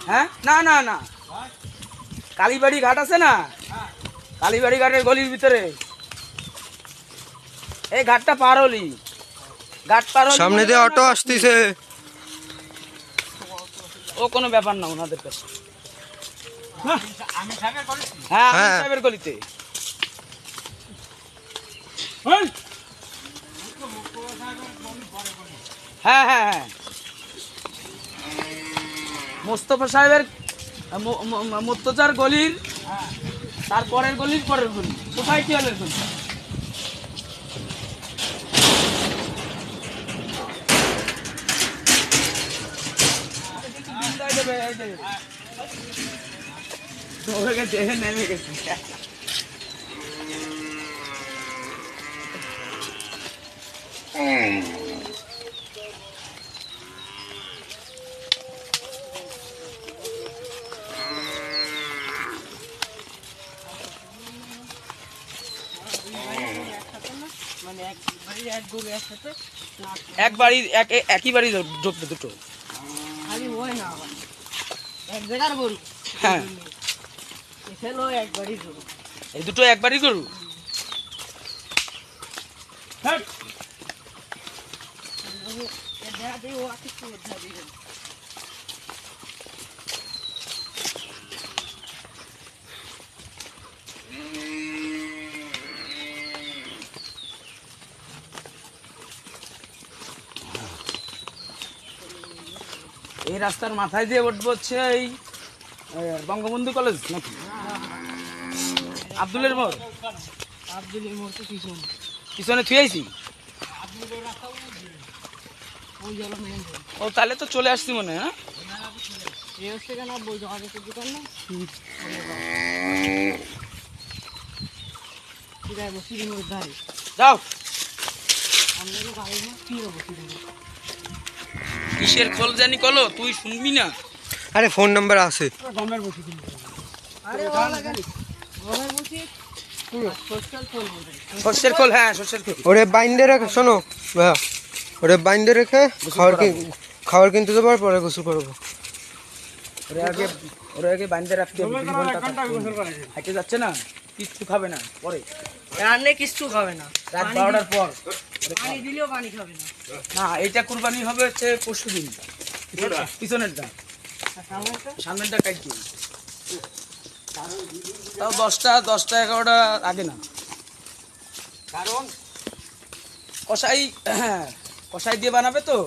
হ্যাঁ না না না, কালীবাড়ি ঘাট আছে না, কালীবাড়ি ঘাটের গলির ভিতরে এই ঘাটটা পার হলি, ঘাট পার হলি সামনে দিয়ে অটো আসতেছে। ও কোনো ব্যাপার না ওনাদের কাছে। হ্যাঁ সাহেবের গলিতে। হ্যাঁ হ্যাঁ হ্যাঁ, মোস্তফা সাহেবের মুর্তজার গলির তারপরের গলির পরের গলি, সোসাইটি হলের গলি। নেমে গেছে। এক বাড়ি একই বাড়ি ঢুকবে দুটো। হ্যাঁ এই দুটো একবারই গরু। এই রাস্তার মাথায় দিয়ে উঠবো হচ্ছে এই বঙ্গবন্ধু কলেজ নাকি আব্দুলের মোড়। আব্দুলের মোড় তো পিছনে থুয়েছি। ও তাহলে তো চলে আসছি মনে হয়। যাও কিসের খোল জানি কলো, তুই শুনবি না? আরে ফোন নাম্বার আছে। সর্ষের খোল, হ্যাঁ সর্ষের খোল। ওরে বাইন্দে রেখে, শোনো ভাইয়া, ওরে বাইন্দে রেখে খাবার কিনতে যাবার পরে গোসল করবো। ওরে আগে বাইন্দে রাখতে হবে, হাঁটে যাচ্ছে না, কিচ্ছু খাবে না পরে, রান্নে কিচ্ছু খাবে না রাত 12টার পর, পানি দিলেও পানি খাবে না। না এইটা কুরবানি হবে হচ্ছে পরশু দিন, পিছনেরটা, সামনেরটা কাটছি তাও 10টা 11টা আগে না, কারণ কষাই দিয়ে বানাবে তো।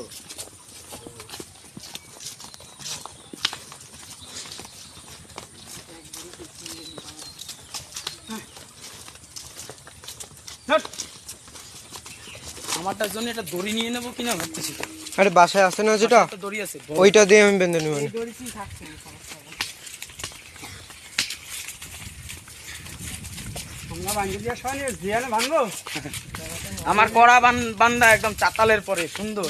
আমারটার জন্য এটা দড়ি নিয়ে নেবো কিনা ভাবতেছি। আরে বাসায় আছে না যেটা, দড়ি আছে, ওইটা দিয়ে আমি বেঁধে নেব। আমার কড়া বান্দা একদম চাতালের পরে সুন্দর।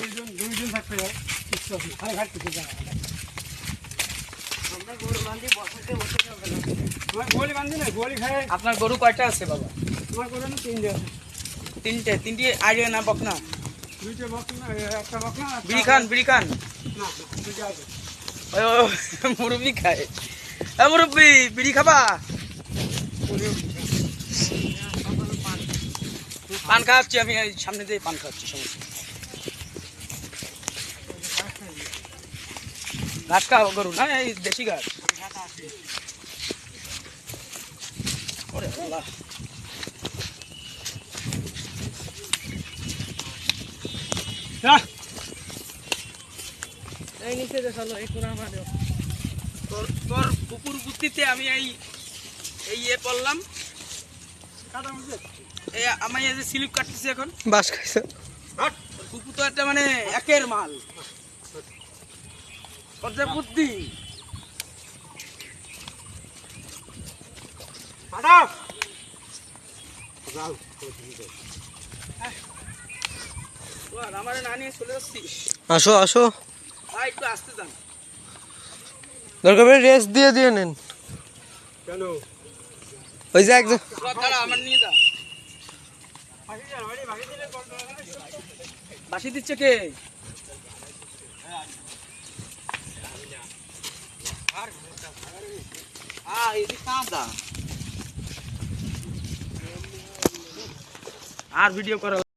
আপনার গরু কয়টা আছে বাবা? তিনটে আইডিয়া না বকনা? বিড়ি খান মুরব্বি খায়। মুরব্বি বিড়ি খাবা? পান খাওয়াচ্ছি আমি, সামনে দিয়ে পান খাওয়াচ্ছি, সমস্যা। ঘাস খাওয়া গরু না, এই দেশি ঘাস। ওরে আল্লাহ, তোর কুকুর বুদ্ধিতে আমি এই ইয়ে পড়লাম, আমি এই যে স্লিপ কাটতেছি এখন। বাস খাইছে কুকুর তো একটা মানে একের মাল, বুদ্ধি। আমার না নিয়ে চলে যাচ্ছিস? আসো আসো, একটু আসতে যান, দরকার পড়লে রেস্ট দিয়ে নেন। কেন ওই যে একদম আমার নিয়ে যা। বাসি দিচ্ছে কে? আর ভিডিও করা